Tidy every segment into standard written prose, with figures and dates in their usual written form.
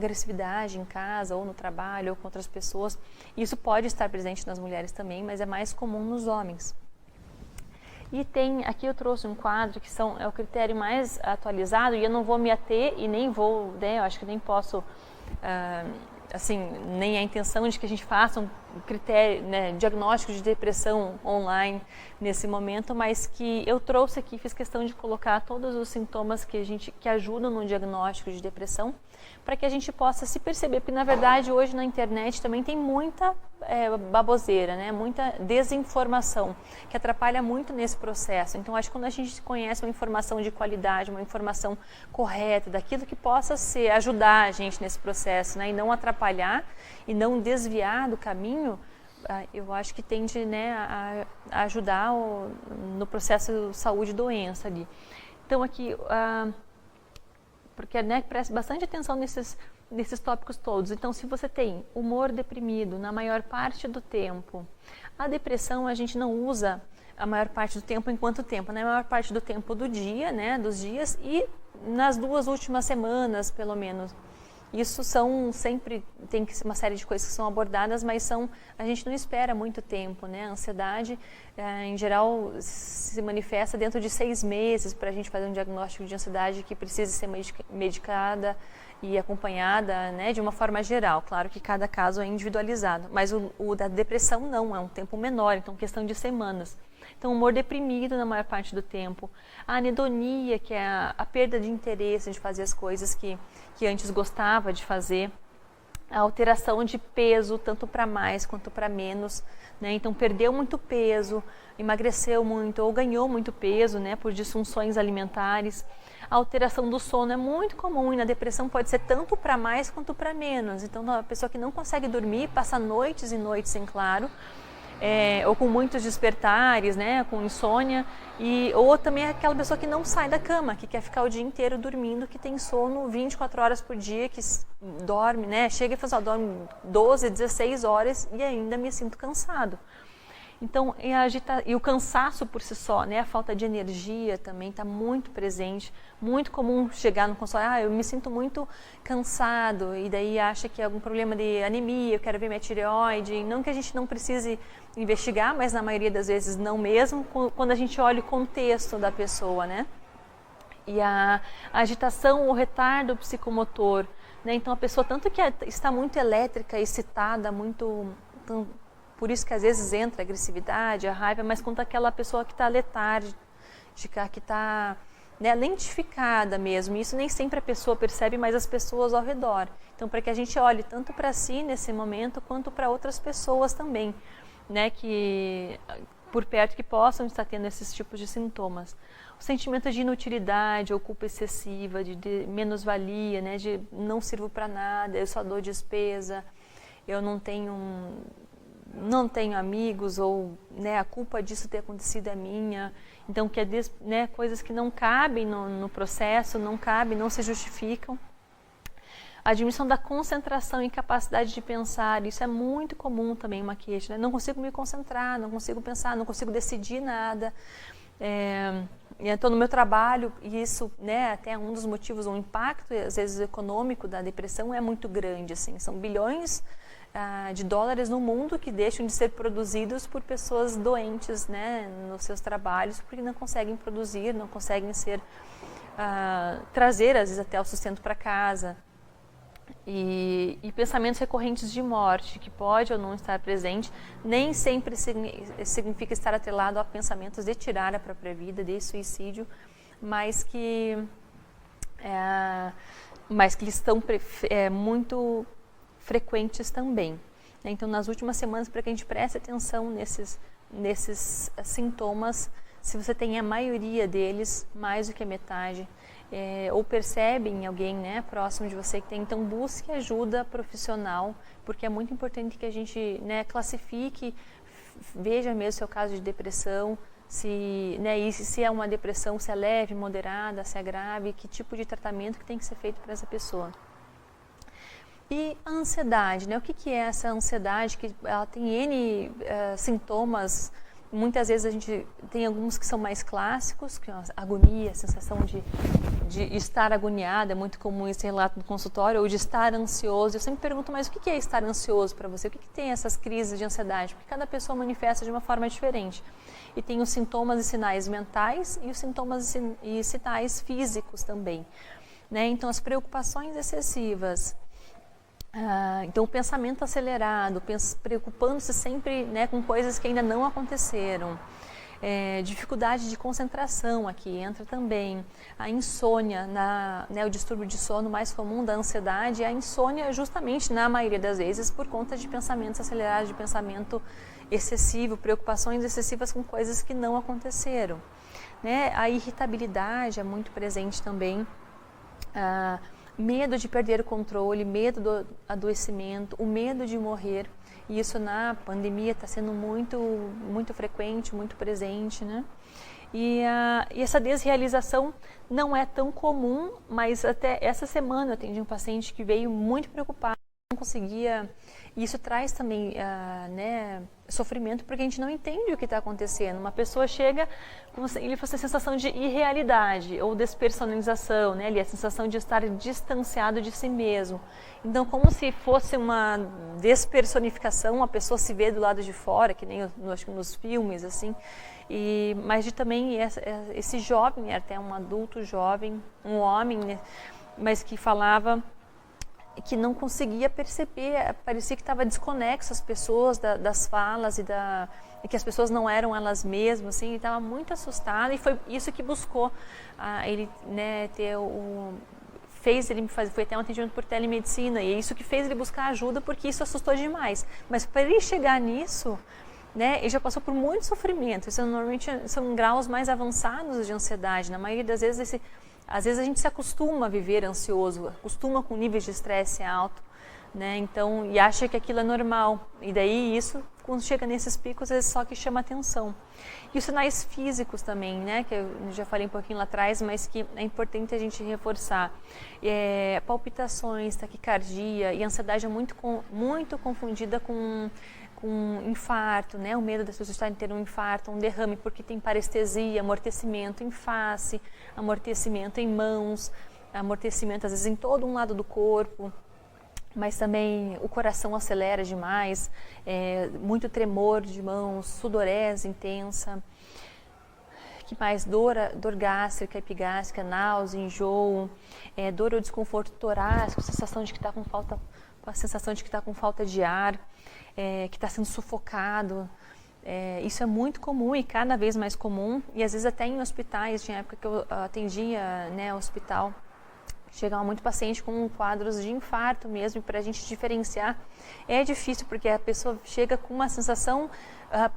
agressividade em casa, ou no trabalho, ou com outras pessoas. Isso pode estar presente nas mulheres também, mas é mais comum nos homens. E aqui eu trouxe um quadro que é o critério mais atualizado, e eu não vou me ater e nem vou, né, eu acho que nem posso, assim, nem a intenção de que a gente faça um critério, né, diagnóstico de depressão online nesse momento, mas que eu trouxe aqui, fiz questão de colocar todos os sintomas que ajudam no diagnóstico de depressão, para que a gente possa se perceber, porque na verdade hoje na internet também tem muita baboseira, né? Muita desinformação, que atrapalha muito nesse processo. Então acho que quando a gente conhece uma informação de qualidade, uma informação correta, daquilo que possa ajudar a gente nesse processo, né? E não atrapalhar e não desviar do caminho, eu acho que tende, né, a ajudar no processo saúde e doença ali. Então aqui, porque, né, preste bastante atenção nesses tópicos todos. Então, se você tem humor deprimido na maior parte do tempo, a depressão a gente não usa a maior parte do tempo enquanto tempo, na maior parte do tempo do dia, né, dos dias, e nas 2 últimas semanas, pelo menos. Isso tem que ser uma série de coisas que são abordadas, mas a gente não espera muito tempo, né? A ansiedade, em geral, se manifesta dentro de 6 meses para a gente fazer um diagnóstico de ansiedade que precisa ser medicada e acompanhada, né, de uma forma geral. Claro que cada caso é individualizado, mas o da depressão não, é um tempo menor, então questão de semanas. Então, humor deprimido na maior parte do tempo. A anedonia, que é a perda de interesse de fazer as coisas que antes gostava de fazer. A alteração de peso, tanto para mais quanto para menos, né? Então, perdeu muito peso, emagreceu muito ou ganhou muito peso, né, por disfunções alimentares. A alteração do sono é muito comum e na depressão pode ser tanto para mais quanto para menos. Então, a pessoa que não consegue dormir, passa noites e noites em claro, ou com muitos despertares, né, com insônia, ou também é aquela pessoa que não sai da cama, que quer ficar o dia inteiro dormindo, que tem sono 24 horas por dia, que dorme, né, chega e fala, dorme 12, 16 horas e ainda me sinto cansado. Então, e o cansaço por si só, né, a falta de energia também está muito presente, muito comum chegar no consultório, eu me sinto muito cansado, e daí acha que é algum problema de anemia, eu quero ver minha tireoide, não que a gente não precise investigar, mas na maioria das vezes não mesmo, quando a gente olha o contexto da pessoa, né. E a agitação ou retardo psicomotor, né, então a pessoa tanto que está muito elétrica, excitada, por isso que às vezes entra a agressividade, a raiva, mas quanto aquela pessoa que está letárgica, que está, né, lentificada mesmo. Isso nem sempre a pessoa percebe, mas as pessoas ao redor. Então, para que a gente olhe tanto para si nesse momento, quanto para outras pessoas também, né, que por perto que possam estar tendo esses tipos de sintomas. O sentimento de inutilidade ou culpa excessiva, de menos-valia, né, de não sirvo para nada, eu só dou despesa, eu não tenho amigos, ou, né, a culpa disso ter acontecido é minha. Então, né, coisas que não cabem no processo, não se justificam. A diminuição da concentração e capacidade de pensar, isso é muito comum também, uma queixa, né? Não consigo me concentrar, não consigo pensar, não consigo decidir nada. Estou no meu trabalho, e isso, né, até um dos motivos, um impacto, às vezes, econômico da depressão é muito grande, assim, são bilhões de dólares no mundo que deixam de ser produzidos por pessoas doentes, né, nos seus trabalhos, porque não conseguem produzir, não conseguem trazer, às vezes, até o sustento para casa. E pensamentos recorrentes de morte, que pode ou não estar presente, nem sempre significa estar atrelado a pensamentos de tirar a própria vida, de suicídio, mas que estão muito frequentes também. Então, nas últimas semanas, para que a gente preste atenção nesses sintomas, se você tem a maioria deles, mais do que a metade, ou percebe em alguém, né, próximo de você que tem, então busque ajuda profissional, porque é muito importante que a gente, né, classifique, veja mesmo o seu caso de depressão, e se é uma depressão, se é leve, moderada, se é grave, que tipo de tratamento que tem que ser feito para essa pessoa. E a ansiedade, né? O que é essa ansiedade? Que ela tem N sintomas, Muitas vezes a gente tem alguns que são mais clássicos, que é a agonia, a sensação de estar agoniada, é muito comum esse relato no consultório, ou de estar ansioso. Eu sempre pergunto, mas o que é estar ansioso para você? O que tem essas crises de ansiedade? Porque cada pessoa manifesta de uma forma diferente. E tem os sintomas e sinais mentais e os sintomas e sinais físicos também. Né? Então, as preocupações excessivas, então o pensamento acelerado, preocupando-se sempre, né, com coisas que ainda não aconteceram, dificuldade de concentração aqui entra também, a insônia, né, o distúrbio de sono mais comum da ansiedade é a insônia justamente na maioria das vezes por conta de pensamentos acelerados, de pensamento excessivo, preocupações excessivas com coisas que não aconteceram. Né? A irritabilidade é muito presente também, medo de perder o controle, medo do adoecimento, o medo de morrer. E isso na pandemia está sendo muito frequente, muito presente, né? E essa desrealização não é tão comum, mas até essa semana eu atendi um paciente que veio muito preocupado, não conseguia. E isso traz também né, sofrimento, porque a gente não entende o que está acontecendo. Uma pessoa chega com a sensação de irrealidade ou despersonalização, né, ali, a sensação de estar distanciado de si mesmo. Então, como se fosse uma despersonificação, a pessoa se vê do lado de fora, que nem acho que nos filmes, assim. Mas de também esse jovem, até um adulto jovem, um homem, né, mas que falava que não conseguia perceber, parecia que estava desconexo as pessoas das falas e que as pessoas não eram elas mesmas, assim, ele estava muito assustado e foi isso que buscou ele, né, foi até um atendimento por telemedicina e é isso que fez ele buscar ajuda, porque isso assustou demais. Mas para ele chegar nisso, né, ele já passou por muito sofrimento. Isso normalmente são graus mais avançados de ansiedade. Na maioria das vezes às vezes a gente se acostuma a viver ansioso, acostuma com níveis de estresse alto, né? Então, e acha que aquilo é normal. E daí isso, quando chega nesses picos, é só que chama atenção. E os sinais físicos também, né? Que eu já falei um pouquinho lá atrás, mas que é importante a gente reforçar. Palpitações, taquicardia e ansiedade é muito confundida com infarto, né? O medo das pessoas estarem tendo um infarto, um derrame, porque tem parestesia, amortecimento em face, amortecimento em mãos, amortecimento às vezes em todo um lado do corpo, mas também o coração acelera demais, muito tremor de mãos, sudorese intensa, que mais? Dor gástrica, epigástrica, náusea, enjoo, dor ou desconforto torácico, sensação de que está com falta de ar, que está sendo sufocado. Isso é muito comum e cada vez mais comum, e às vezes até em hospitais, tinha época que eu atendia, né, hospital, chegava muito paciente com quadros de infarto mesmo, e para a gente diferenciar é difícil, porque a pessoa chega com uma sensação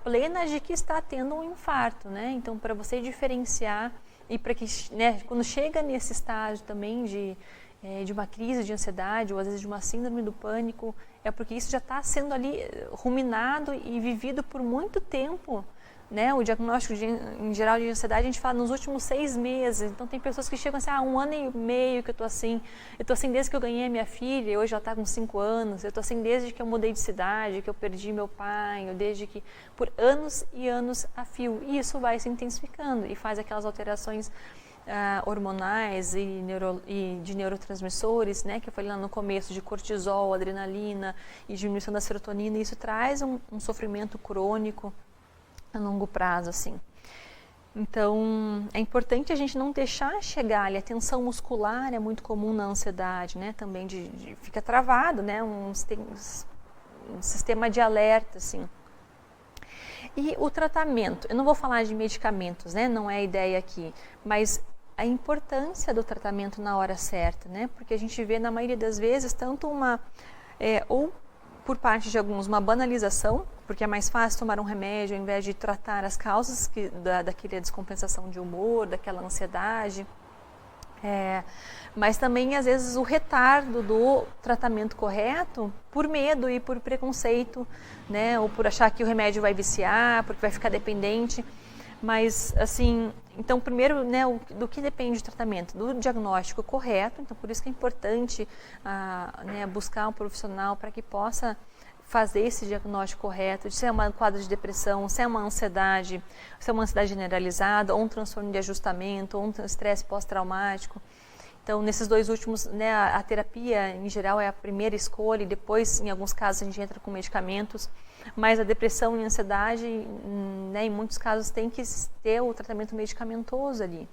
plena de que está tendo um infarto, né? Então, para você diferenciar e para que, né, quando chega nesse estágio também de uma crise de ansiedade ou às vezes de uma síndrome do pânico, é porque isso já está sendo ali ruminado e vivido por muito tempo, né? O diagnóstico em geral de ansiedade a gente fala nos últimos 6 meses, então tem pessoas que chegam assim, 1 ano e meio que eu estou assim desde que eu ganhei a minha filha e hoje ela está com 5 anos, eu estou assim desde que eu mudei de cidade, que eu perdi meu pai, desde que, por anos e anos a fio, e isso vai se intensificando e faz aquelas alterações hormonais e de neurotransmissores, né, que eu falei lá no começo, de cortisol, adrenalina e diminuição da serotonina, e isso traz um sofrimento crônico a longo prazo, assim. Então, é importante a gente não deixar chegar ali, a tensão muscular é muito comum na ansiedade, né, também fica travado, né, um sistema de alerta, assim. E o tratamento, eu não vou falar de medicamentos, né, não é a ideia aqui, mas a importância do tratamento na hora certa, né? Porque a gente vê na maioria das vezes tanto ou por parte de alguns uma banalização, porque é mais fácil tomar um remédio ao invés de tratar as causas daquela descompensação de humor, daquela ansiedade, mas também às vezes o retardo do tratamento correto por medo e por preconceito, né? Ou por achar que o remédio vai viciar, porque vai ficar dependente. Mas, assim, então, primeiro, né, do que depende o tratamento? Do diagnóstico correto, então por isso que é importante né, buscar um profissional para que possa fazer esse diagnóstico correto, de se é um quadro de depressão, se é uma ansiedade generalizada, ou um transtorno de ajustamento, ou um estresse pós-traumático. Então, nesses dois últimos, né, a terapia, em geral, é a primeira escolha, e depois, em alguns casos, a gente entra com medicamentos, mas a depressão e a ansiedade, né, em muitos casos, tem que ter o tratamento medicamentoso ali.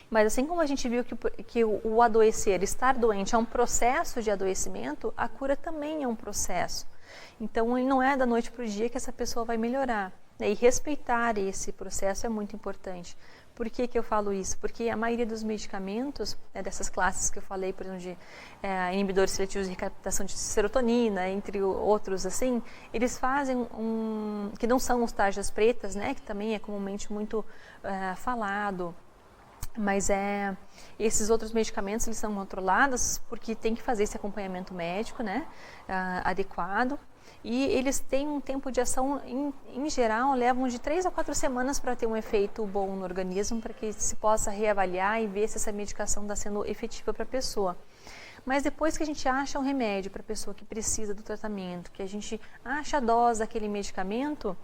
Mas assim como a gente viu que o adoecer, estar doente, é um processo de adoecimento, a cura também é um processo. Então, não é da noite para o dia que essa pessoa vai melhorar. Né? E respeitar esse processo é muito importante. Por que eu falo isso? Porque a maioria dos medicamentos, né, dessas classes que eu falei, por exemplo, de inibidores seletivos de recaptação de serotonina, entre outros, assim, eles fazem que não são os tarjas pretas, né, que também é comumente muito falado, mas esses outros medicamentos, eles são controlados porque tem que fazer esse acompanhamento médico, né, adequado. E eles têm um tempo de ação, em geral, levam de 3 a 4 semanas para ter um efeito bom no organismo, para que se possa reavaliar e ver se essa medicação está sendo efetiva para a pessoa. Mas depois que a gente acha um remédio para a pessoa que precisa do tratamento, que a gente acha a dose daquele medicamento,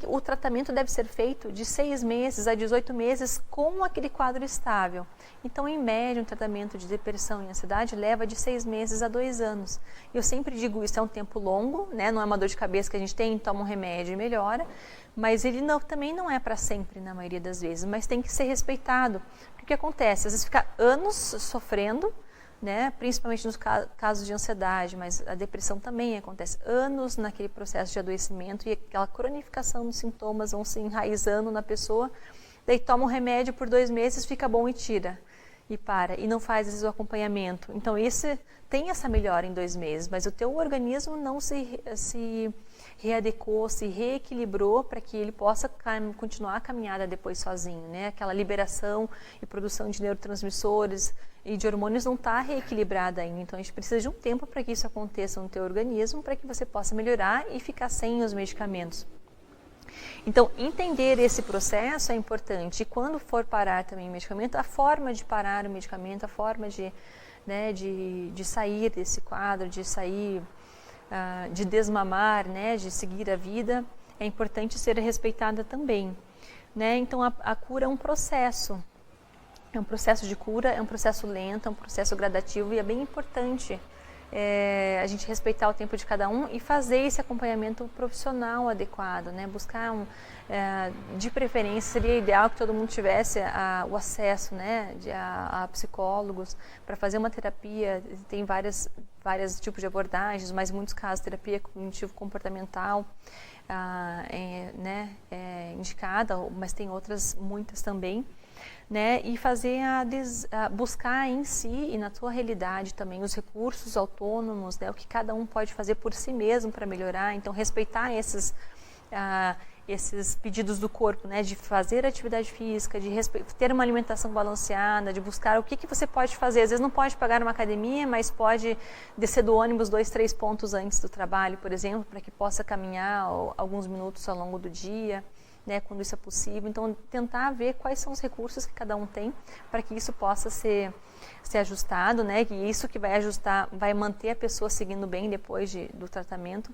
o tratamento deve ser feito de 6 meses a 18 meses com aquele quadro estável. Então, em média, um tratamento de depressão e ansiedade leva de 6 meses a 2 anos. Eu sempre digo isso, é um tempo longo, né? Não é uma dor de cabeça que a gente tem, toma um remédio e melhora, mas ele também não é para sempre na maioria das vezes, mas tem que ser respeitado. Porque o que acontece? Às vezes fica anos sofrendo, né? Principalmente nos casos de ansiedade, mas a depressão também acontece, anos naquele processo de adoecimento e aquela cronificação dos sintomas vão se enraizando na pessoa, daí toma um remédio por 2 meses, fica bom e tira, e para, e não faz às vezes, o acompanhamento. Então, tem essa melhora em 2 meses, mas o teu organismo não se readequou, se reequilibrou para que ele possa continuar a caminhada depois sozinho, né? Aquela liberação e produção de neurotransmissores e de hormônios não está reequilibrada ainda. Então, a gente precisa de um tempo para que isso aconteça no teu organismo, para que você possa melhorar e ficar sem os medicamentos. Então, entender esse processo é importante. E quando for parar também o medicamento, a forma de parar o medicamento, a forma de sair desse quadro, de sair, de desmamar, né, de seguir a vida, é importante ser respeitada também. Né? Então, a cura é um processo. É um processo de cura, é um processo lento, é um processo gradativo e é bem importante a gente respeitar o tempo de cada um e fazer esse acompanhamento profissional adequado, né? Buscar de preferência, seria ideal que todo mundo tivesse o acesso, né, a psicólogos para fazer uma terapia. Tem vários tipos de abordagens, mas em muitos casos terapia cognitivo-comportamental indicada, mas tem outras muitas também. Né, e fazer buscar em si e na tua realidade também os recursos autônomos, né, o que cada um pode fazer por si mesmo para melhorar. Então, respeitar esses pedidos do corpo, né, de fazer atividade física, de ter uma alimentação balanceada, de buscar o que você pode fazer. Às vezes não pode pagar uma academia, mas pode descer do ônibus 2, 3 pontos antes do trabalho, por exemplo, para que possa caminhar alguns minutos ao longo do dia. Né, quando isso é possível. Então, tentar ver quais são os recursos que cada um tem para que isso possa ser ajustado, né, que isso que vai ajustar, vai manter a pessoa seguindo bem depois do tratamento.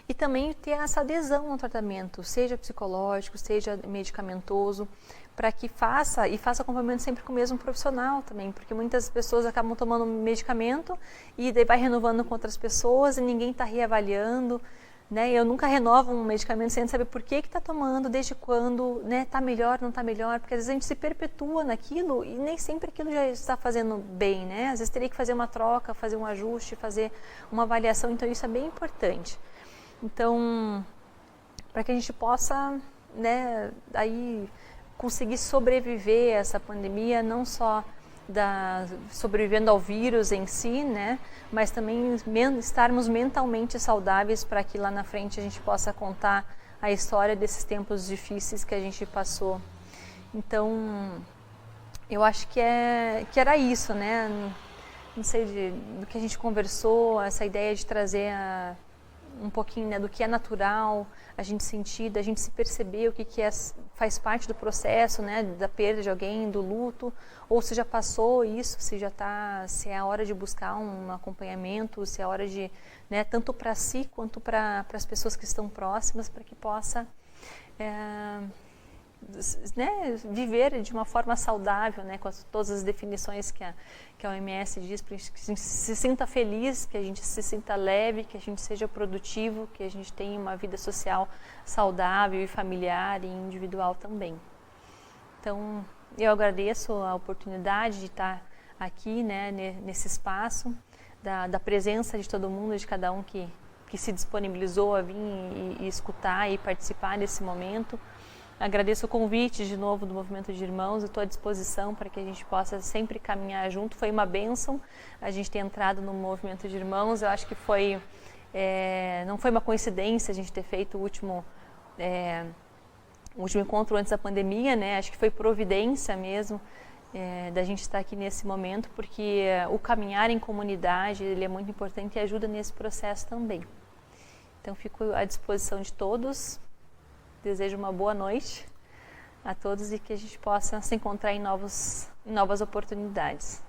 E também ter essa adesão ao tratamento, seja psicológico, seja medicamentoso, para que faça acompanhamento sempre com o mesmo profissional também, porque muitas pessoas acabam tomando medicamento e daí vai renovando com outras pessoas e ninguém está reavaliando. Né? Eu nunca renovo um medicamento sem saber por que está tomando, desde quando, né? Está melhor, não está melhor, porque às vezes a gente se perpetua naquilo e nem sempre aquilo já está fazendo bem, né? Às vezes teria que fazer uma troca, fazer um ajuste, fazer uma avaliação, então isso é bem importante. Então, para que a gente possa, né, aí conseguir sobreviver a essa pandemia, não só sobrevivendo ao vírus em si, né, mas também estarmos mentalmente saudáveis para que lá na frente a gente possa contar a história desses tempos difíceis que a gente passou. Então, eu acho que era isso, né, não sei do que a gente conversou, essa ideia de trazer um pouquinho, né, do que é natural a gente sentir, da gente se perceber o que faz parte do processo, né, da perda de alguém, do luto, ou se já passou isso, se é a hora de buscar um acompanhamento, se é a hora de, né, tanto para si quanto para as pessoas que estão próximas, para que possa né, viver de uma forma saudável, né, com todas as definições que a OMS diz, para que a gente se sinta feliz, que a gente se sinta leve, que a gente seja produtivo, que a gente tenha uma vida social saudável e familiar e individual também. Então, eu agradeço a oportunidade de estar aqui, né, nesse espaço, da presença de todo mundo, de cada um que se disponibilizou a vir e escutar e participar desse momento. Agradeço o convite de novo do Movimento de Irmãos, estou à disposição para que a gente possa sempre caminhar junto. Foi uma bênção a gente ter entrado no Movimento de Irmãos, eu acho que não foi uma coincidência a gente ter feito o último encontro antes da pandemia, né? Acho que foi providência mesmo da gente estar aqui nesse momento, porque o caminhar em comunidade ele é muito importante e ajuda nesse processo também. Então fico à disposição de todos. Desejo uma boa noite a todos e que a gente possa se encontrar em novas oportunidades.